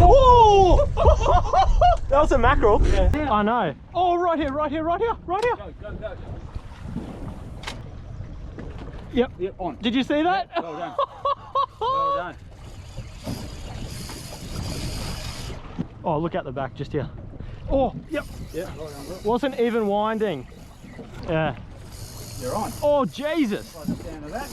Oh! That was a mackerel. Yeah. I know. Oh, right here, right here, right here, right here. Go. Yep. Yep, on. Did you see that? Well done. Well done. Oh, look at the back just here. Oh, yep. Yeah, well done, bro. Wasn't even winding. Yeah. You're on. Oh, Jesus. By the sound of that.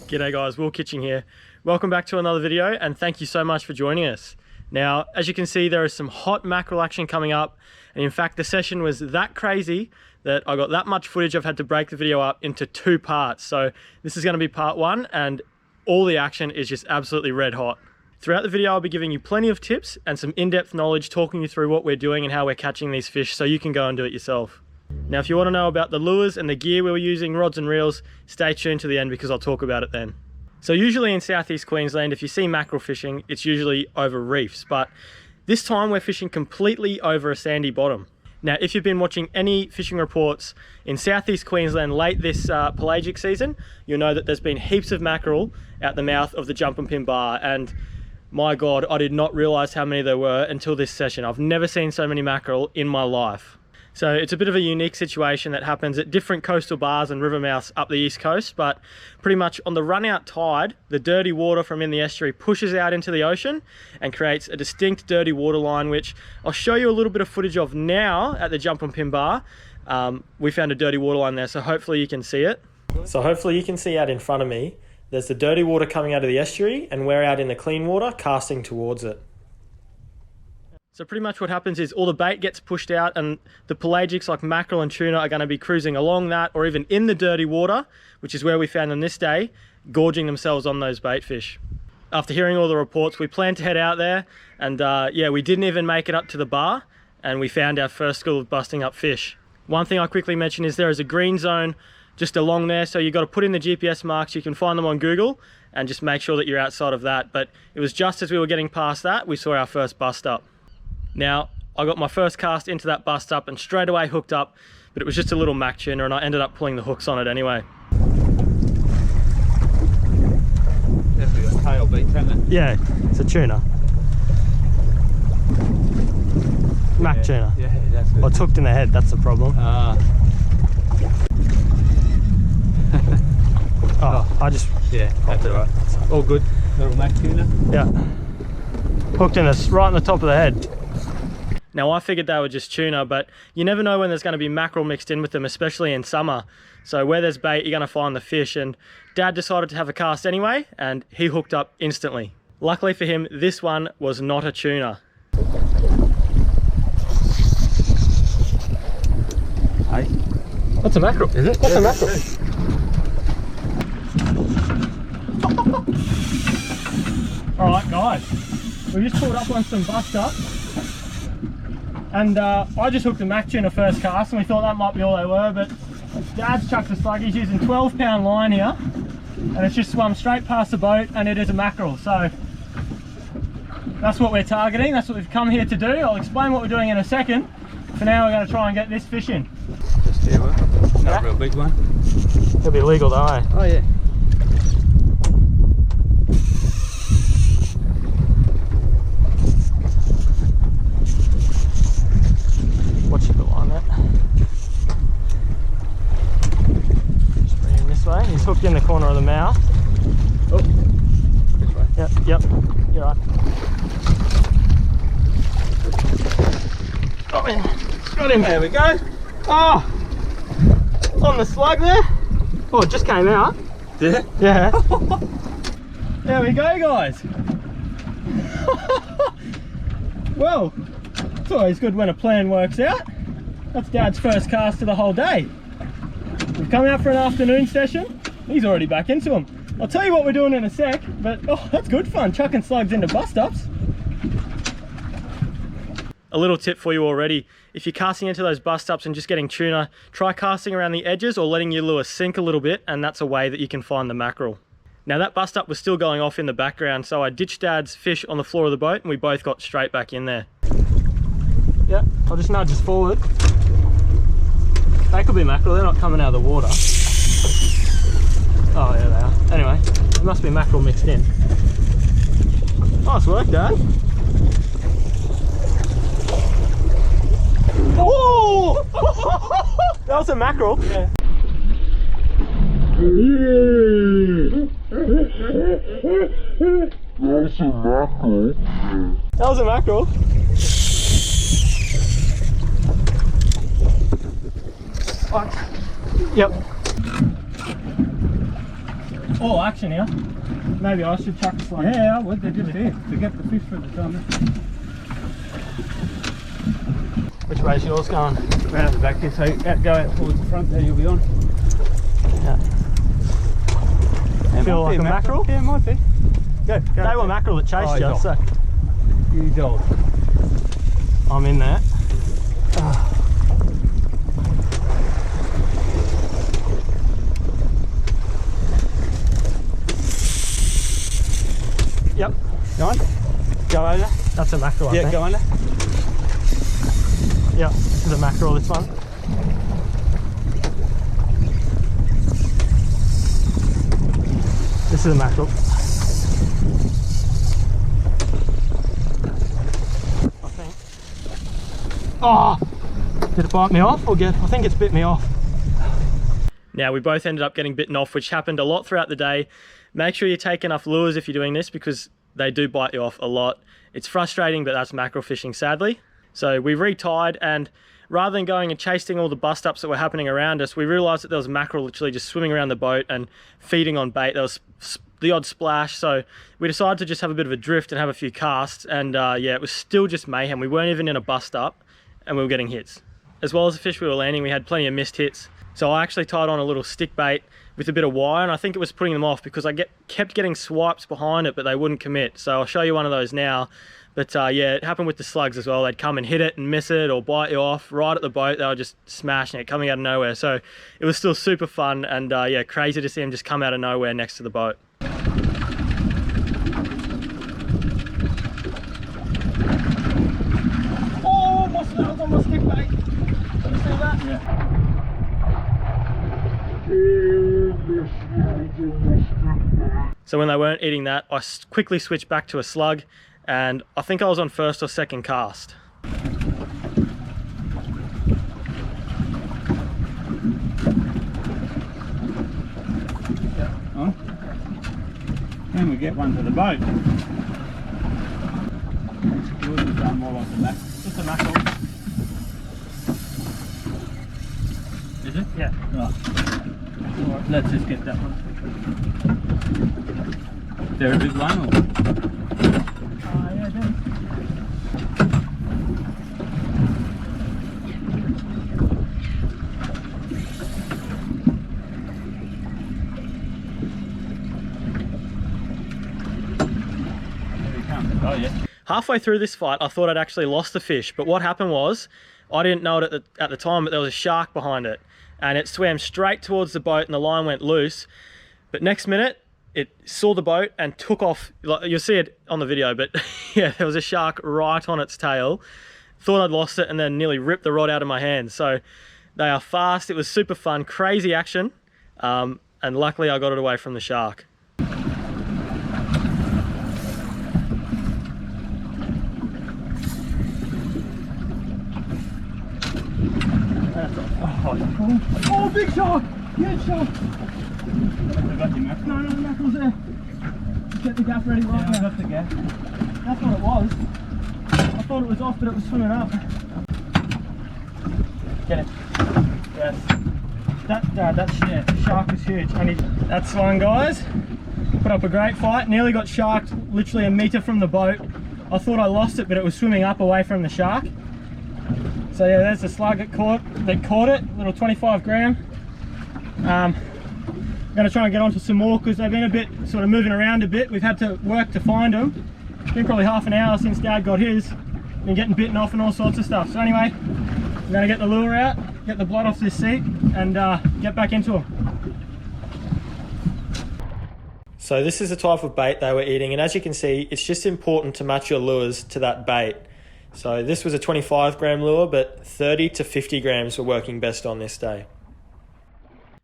G'day guys, Will Kitching here. Welcome back to another video and thank you so much for joining us. Now, as you can see, there is some hot mackerel action coming up. And in fact, the session was that crazy that I got that much footage I've had to break the video up into 2 parts. So this is going to be part 1 and all the action is just absolutely red hot. Throughout the video, I'll be giving you plenty of tips and some in-depth knowledge, talking you through what we're doing and how we're catching these fish so you can go and do it yourself. Now, if you want to know about the lures and the gear we were using, rods and reels, stay tuned to the end because I'll talk about it then. So usually in southeast Queensland, if you see mackerel fishing, it's usually over reefs, but this time we're fishing completely over a sandy bottom. Now, if you've been watching any fishing reports in southeast Queensland late this pelagic season, you'll know that there's been heaps of mackerel out the mouth of the Jumpinpin Bar, and my God, I did not realise how many there were until this session. I've never seen so many mackerel in my life. So it's a bit of a unique situation that happens at different coastal bars and river mouths up the east coast, but pretty much on the run out tide, the dirty water from in the estuary pushes out into the ocean and creates a distinct dirty water line, which I'll show you a little bit of footage of now at the Jumpinpin Bar. We found a dirty water line there, so hopefully you can see it. So hopefully you can see out in front of me, there's the dirty water coming out of the estuary and we're out in the clean water casting towards it. So pretty much what happens is all the bait gets pushed out and the pelagics like mackerel and tuna are going to be cruising along that or even in the dirty water, which is where we found them this day, gorging themselves on those bait fish. After hearing all the reports, we planned to head out there and yeah, we didn't even make it up to the bar and we found our first school of busting up fish. One thing I'll quickly mention is there is a green zone just along there, so you've got to put in the GPS marks. You can find them on Google and just make sure that you're outside of that. But it was just as we were getting past that, we saw our first bust up. Now, I got my first cast into that bust up and straight away hooked up, but it was just a little mac tuna and I ended up pulling the hooks on it anyway. Definitely got tail beats, hasn't it? Yeah, it's a tuna. Mac tuna. Yeah, that's good. Well, it's hooked in the head, that's the problem. Yeah, that's alright. All good. Little mac tuna. Yeah. Hooked in us right on the top of the head. Now I figured they were just tuna, but you never know when there's going to be mackerel mixed in with them, especially in summer. So where there's bait, you're going to find the fish, and Dad decided to have a cast anyway, and he hooked up instantly. Luckily for him, this one was not a tuna. Hey. That's a mackerel. Is it? That's a mackerel. Alright guys, we just pulled up on some bust up and I just hooked a mac tuna first cast and we thought that might be all they were, but Dad's chucked a slug. He's using 12-pound line here and it's just swum straight past the boat and it is a mackerel. So that's what we're targeting, that's what we've come here to do. I'll explain what we're doing in a second. For now we're going to try and get this fish in. Just here, not Yeah. a real big one. It'll be illegal though, eh? Oh yeah. Watch the line there. Just bring him this way. He's hooked in the corner of the mouth. Oh, this way. Yep, you're right. Got him. Got him. There we go. Oh! On the slug there. Oh, it just came out. Did it? Yeah. There we go, guys. Well, it's always good when a plan works out. That's Dad's first cast of the whole day. We've come out for an afternoon session. He's already back into them. I'll tell you what we're doing in a sec, but oh, that's good fun, chucking slugs into bust-ups. A little tip for you already. If you're casting into those bust-ups and just getting tuna, try casting around the edges or letting your lure sink a little bit, and that's a way that you can find the mackerel. Now that bust-up was still going off in the background, so I ditched Dad's fish on the floor of the boat and we both got straight back in there. Yeah, I'll just nudge us forward. They could be mackerel, they're not coming out of the water. Oh yeah, they are. Anyway, there must be mackerel mixed in. Nice work, Dad. Oh! That was a mackerel. Yeah. That was a mackerel. Yep. All action here. Maybe I should chuck a slug. Yeah, I would. They're just here to get the fish for the summer. Which way's yours going? Round the back here, so go out towards the front there, you'll be on. Yeah. Feel like a mackerel? Yeah, it might be. Go. They were mackerel that chased you, dog. so You dog. I'm in there. Yep. Go on. Go over. That's a mackerel, I Yeah, think. go under. Yeah, this is a mackerel, this one. This is a mackerel. I think. Oh! Did it bite me off or get? I think it's bit me off. Now, we both ended up getting bitten off, which happened a lot throughout the day. Make sure you take enough lures if you're doing this, because they do bite you off a lot. It's frustrating, but that's mackerel fishing, sadly. So we retied, and rather than going and chasing all the bust ups that were happening around us, we realized that there was mackerel literally just swimming around the boat and feeding on bait. There was the odd splash, so we decided to just have a bit of a drift and have a few casts, and yeah, it was still just mayhem. We weren't even in a bust up, and we were getting hits. As well as the fish we were landing, we had plenty of missed hits. So I actually tied on a little stick bait with a bit of wire, and I think it was putting them off because I kept getting swipes behind it, but they wouldn't commit. So I'll show you one of those now. But yeah, it happened with the slugs as well. They'd come and hit it and miss it or bite you off right at the boat. They were just smashing it, coming out of nowhere. So it was still super fun, and yeah, crazy to see them just come out of nowhere next to the boat. Oh, my snail's on my stick bait. Did you see that? Yeah. So when they weren't eating that, I quickly switched back to a slug, and I think I was on first or second cast. On. Then we get one to the boat. Yours is done more like the back. Just a mackerel. Is it? Yeah. Right. Alright, let's just get that one. They're a big one, or? Yeah, then. Here he comes. Oh, yeah. Halfway through this fight, I thought I'd actually lost the fish, but what happened was, I didn't know it at the time, but there was a shark behind it, and it swam straight towards the boat and the line went loose. But next minute, it saw the boat and took off. You'll see it on the video, but yeah, there was a shark right on its tail. Thought I'd lost it and then nearly ripped the rod out of my hand. So they are fast. It was super fun, crazy action. And luckily I got it away from the shark. Oh, big shark! Huge shark! No, the mackerel's there. Get the gaff ready right now. Got the gaff. That's what it was. I thought it was off, but it was swimming up. Get it. Yes. That shark is huge. That's one, guys. Put up a great fight. Nearly got sharked literally a metre from the boat. I thought I lost it, but it was swimming up away from the shark. So yeah, there's the slug that caught it, little 25 gram. I'm gonna try and get onto some more because they've been a bit sort of moving around a bit. We've had to work to find them. It's been probably half an hour since Dad got his. Been getting bitten off and all sorts of stuff. So anyway, I'm gonna get the lure out, get the blood off this seat, and get back into them. So this is the type of bait they were eating, and as you can see, it's just important to match your lures to that bait. So this was a 25 gram lure, but 30 to 50 grams were working best on this day.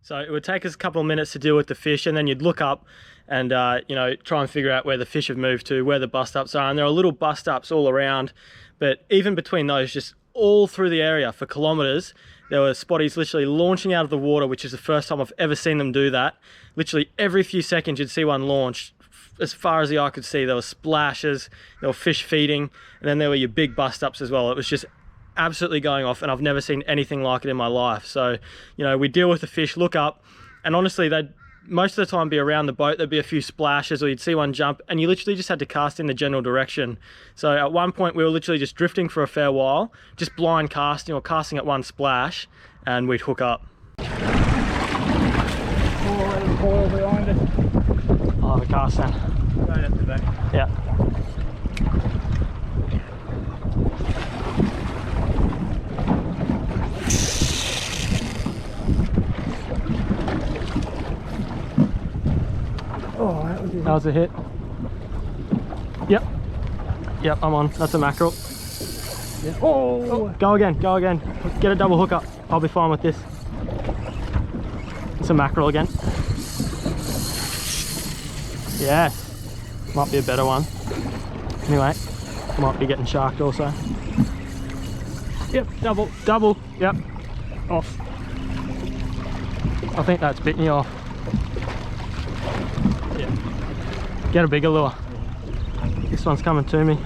So it would take us a couple of minutes to deal with the fish, and then you'd look up and you know, try and figure out where the fish have moved to, where the bust ups are. And there are little bust ups all around, but even between those, just all through the area for kilometers, there were spotties literally launching out of the water, which is the first time I've ever seen them do that. Literally every few seconds you'd see one launch. As far as the eye could see, there were splashes, there were fish feeding, and then there were your big bust ups as well. It was just absolutely going off, and I've never seen anything like it in my life. So, you know, we deal with the fish, look up, and honestly, they'd most of the time be around the boat. There'd be a few splashes, or you'd see one jump, and you literally just had to cast in the general direction. So at one point we were literally just drifting for a fair while, just blind casting or casting at one splash, and we'd hook up. Coil behind us. Oh, the cast then. Right up the back. Yeah. Oh, that was a hit. Yep. Yep, I'm on. That's a mackerel. Yeah. Oh! Go again, go again. Get a double hook up. I'll be fine with this. It's a mackerel again. Yes. Might be a better one. Anyway, might be getting sharked also. Yep, double. Double. Yep. Off. I think that's bitten you off. Yeah. Get a bigger lure. This one's coming to me.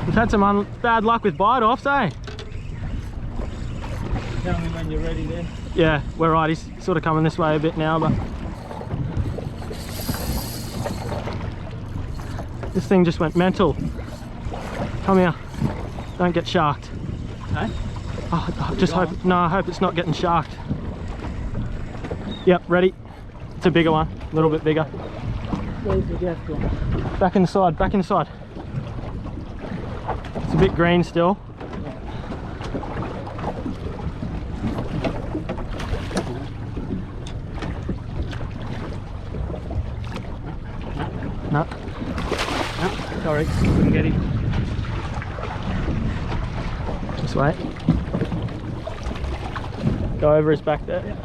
We've had some bad luck with bite-offs, eh? Tell me when you're ready then. Yeah, we're right. He's sort of coming this way a bit now, but this thing just went mental. Come here. Don't get sharked. Eh? Oh, I just hope. No, I hope it's not getting sharked. Yep, ready. It's a bigger one, a little bit bigger. Where's the gas gone? Back inside, back inside. It's a bit green still. No. No, sorry, couldn't get him. This way. Go over his back there.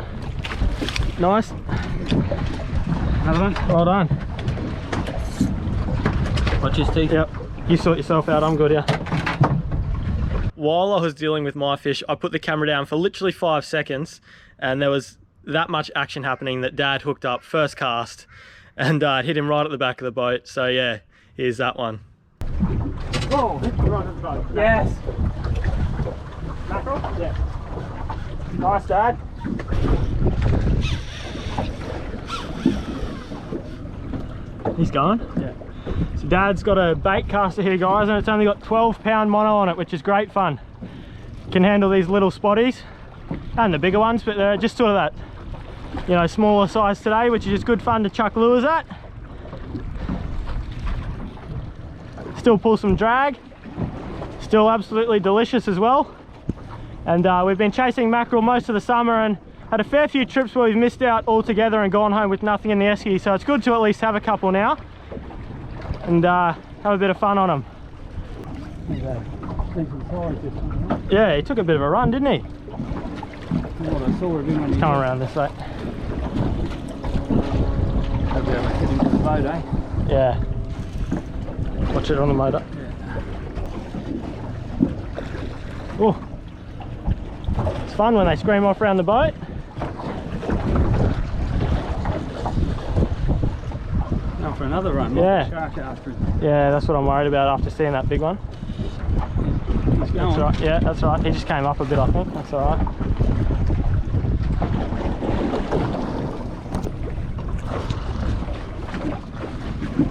Nice. Another one? Well done. Watch his teeth. Yep. You sort yourself out, I'm good, yeah. While I was dealing with my fish, I put the camera down for literally 5 seconds, and there was that much action happening that Dad hooked up first cast, and it hit him right at the back of the boat. So yeah, here's that one. Oh, hit right at the boat. Yes. Mackerel? Yeah. Nice, Dad. He's going? Yeah. So Dad's got a bait caster here, guys, and it's only got 12-pound mono on it, which is great fun. Can handle these little spotties and the bigger ones, but they're just sort of that, you know, smaller size today, which is just good fun to chuck lures at. Still pull some drag, still absolutely delicious as well. And we've been chasing mackerel most of the summer and had a fair few trips where we've missed out altogether and gone home with nothing in the esky, so it's good to at least have a couple now and have a bit of fun on them. Yeah, he took a bit of a run, didn't he? What I saw of him on Come around this way. Hope we haven't hit him to the boat, eh? Yeah. Watch it on the motor. Yeah. Oh. It's fun when they scream off around the boat. Now for another run. Yeah. Shark after him. Yeah, that's what I'm worried about after seeing that big one. He's going. That's right. Yeah, that's right. He just came up a bit, I think. That's all right.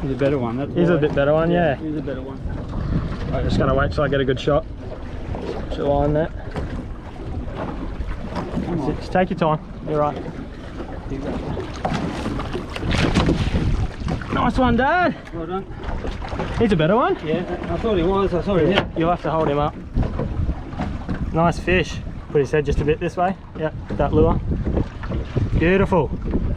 He's a better one. That's He's a bit better one, yeah. He's a better one. I'm just gonna wait till I get a good shot. Put your line there. Come on. Just take your time. You're right. Nice one, Dad. Well done. He's a better one. Yeah, I thought he was. I saw him hit. You'll have to hold him up. Nice fish. Put his head just a bit this way. Yep, that lure. Beautiful.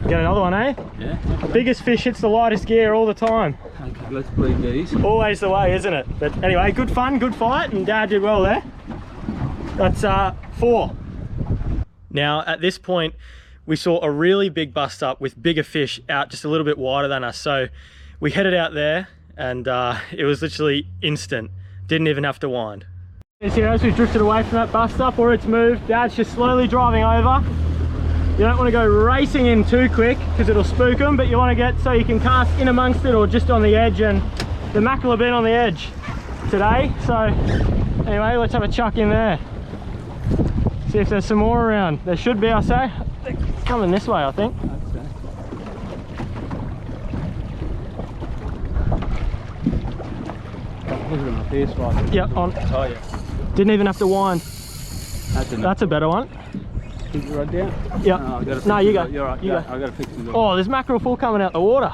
Get another one, eh? Yeah. Biggest fish hits the lightest gear all the time. Okay, let's breed these. Always the way, isn't it? But anyway, good fun, good fight, and Dad did well there. That's 4. Now, at this point, we saw a really big bust up with bigger fish out just a little bit wider than us. So we headed out there and it was literally instant. Didn't even have to wind. Here as we've drifted away from that bust up, or it's moved, Dad's just slowly driving over. You don't want to go racing in too quick because it'll spook them, but you want to get so you can cast in amongst it or just on the edge, and the mackerel have been on the edge today. So anyway, let's have a chuck in there. See if there's some more around. There should be, I say. They're coming this way, I think. Yeah, on. Oh yeah. Didn't even have to wind. That's a better one. Right down? Yeah. No, you go. You're right. You go. I gotta fix it. Oh, there's mackerel full coming out the water.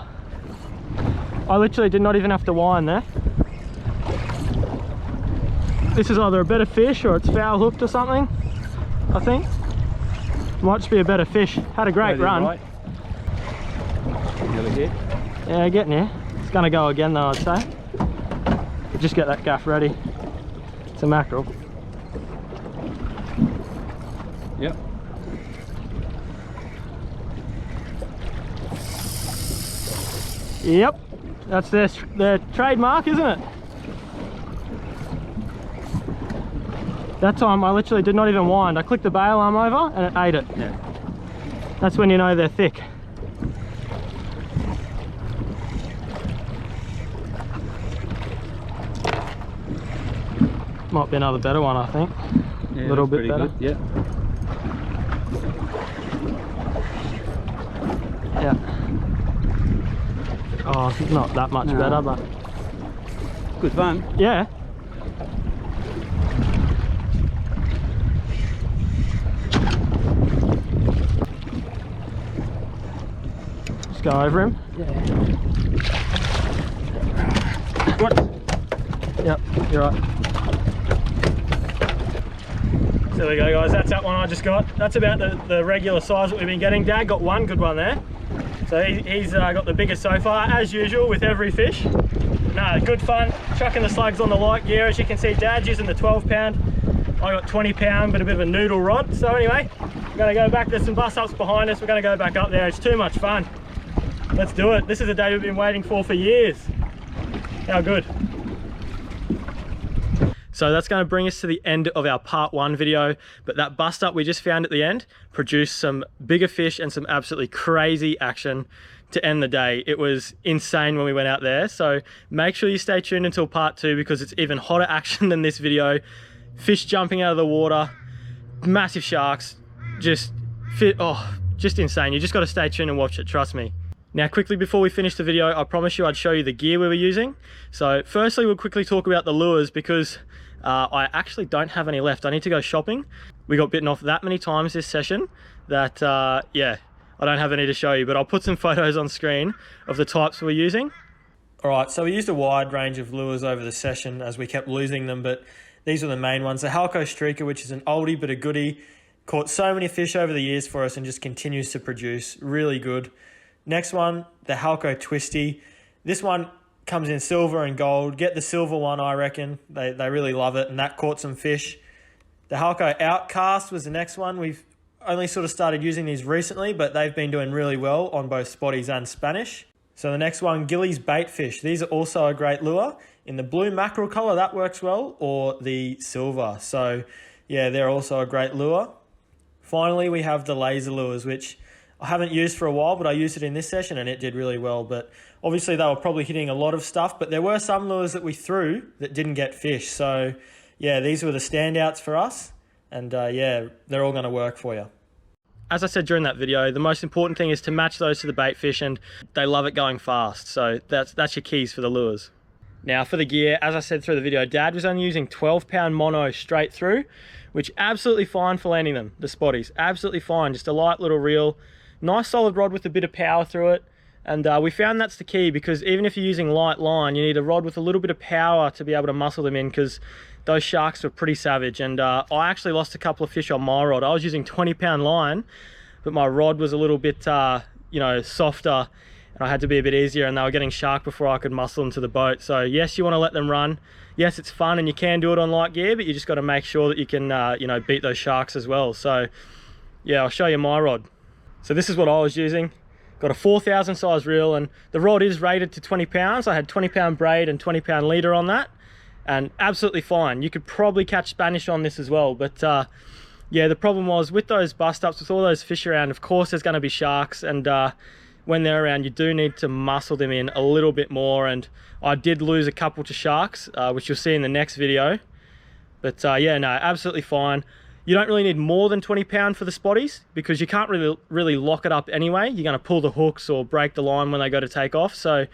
I literally did not even have to wind there. This is either a better fish or it's foul hooked or something, I think. Might just be a better fish. Had a great run. Right. Yeah, getting here. It's gonna go again though, I'd say. Just get that gaff ready. It's a mackerel. Yep. Yep. That's their trademark, isn't it? That time I literally did not even wind. I clicked the bail arm over and it ate it. Yeah. That's when you know they're thick. Might be another better one, I think. Yeah, a little bit better. Good. Yeah. Yeah. Oh, not that much better, but good fun. yeah. Just go over him. Yeah. What? Yep, you're right. There we go, guys. That's that one I just got. That's about the regular size that we've been getting. Dad got one good one there. So he's got the biggest so far, as usual with every fish. No, good fun. Chucking the slugs on the light gear. As you can see, Dad's using the 12-pound. I got 20-pound, but a bit of a noodle rod. So anyway, we're going to go back. There's some bust ups behind us. We're going to go back up there. It's too much fun. Let's do it. This is a day we've been waiting for years. How good. So that's going to bring us to the end of our part 1 video, but that bust up we just found at the end produced some bigger fish and some absolutely crazy action to end the day. It was insane when we went out there, so make sure you stay tuned until part 2 because it's even hotter action than this video. Fish jumping out of the water, massive sharks, just insane. You just got to stay tuned and watch it, trust me. Now quickly before we finish the video, I promised you I'd show you the gear we were using. So firstly we'll quickly talk about the lures because I actually don't have any left. I need to go shopping. We got bitten off that many times this session that yeah, I don't have any to show you, but I'll put some photos on screen of the types we're using. All right, so we used a wide range of lures over the session as we kept losing them, but these are the main ones. The Halco Streaker, which is an oldie but a goodie, caught so many fish over the years for us and just continues to produce, really good. Next one, the Halco Twisty. This one comes in silver and gold. Get the silver one, I reckon. They really love it, and that caught some fish. The Halco Outcast was the next one. We've only sort of started using these recently, but they've been doing really well on both spotties and Spanish. So the next one, Gillies Baitfish. These are also a great lure. In the blue mackerel colour, that works well, or the silver. So yeah, they're also a great lure. Finally, we have the Lazer Lures, which I haven't used for a while, but I used it in this session and it did really well. But obviously they were probably hitting a lot of stuff, but there were some lures that we threw that didn't get fish. So yeah, these were the standouts for us. And yeah, they're all going to work for you. As I said during that video, the most important thing is to match those to the bait fish, and they love it going fast. So that's your keys for the lures. Now for the gear, as I said through the video, Dad was only using 12-pound mono straight through, which absolutely fine for landing them, the spotties. Absolutely fine, just a light little reel. Nice solid rod with a bit of power through it. And we found that's the key, because even if you're using light line, you need a rod with a little bit of power to be able to muscle them in, because those sharks were pretty savage. And I actually lost a couple of fish on my rod. I was using 20-pound line, but my rod was a little bit, you know, softer, and I had to be a bit easier, and they were getting shark before I could muscle them to the boat. So yes, you want to let them run. Yes, it's fun and you can do it on light gear, but you just got to make sure that you can, you know, beat those sharks as well. So yeah, I'll show you my rod. So this is what I was using. Got a 4,000 size reel, and the rod is rated to 20 pounds. I had 20 pound braid and 20 pound leader on that, and absolutely fine. You could probably catch Spanish on this as well, but yeah, the problem was with those bust ups, with all those fish around, of course there's going to be sharks, and when they're around you do need to muscle them in a little bit more, and I did lose a couple to sharks, which you'll see in the next video. But yeah, no, absolutely fine. You don't really need more than 20 pound for the spotties, because you can't really lock it up anyway. You're going to pull the hooks or break the line when they go to take off. So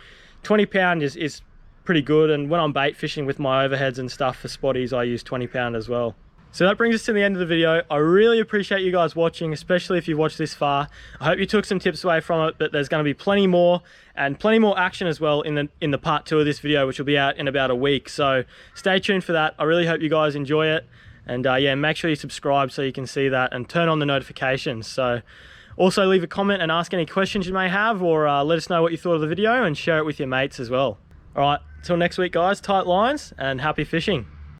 20 pound is pretty good, and when I'm bait fishing with my overheads and stuff for spotties, I use 20 pound as well. So that brings us to the end of the video. I really appreciate you guys watching, especially if you've watched this far. I hope you took some tips away from it, but there's going to be plenty more, and plenty more action as well in the part 2 of this video, which will be out in about a week. So stay tuned for that. I really hope you guys enjoy it. And yeah, make sure you subscribe so you can see that, and turn on the notifications. So also leave a comment and ask any questions you may have, or let us know what you thought of the video, and share it with your mates as well. All right, till next week guys, tight lines and happy fishing.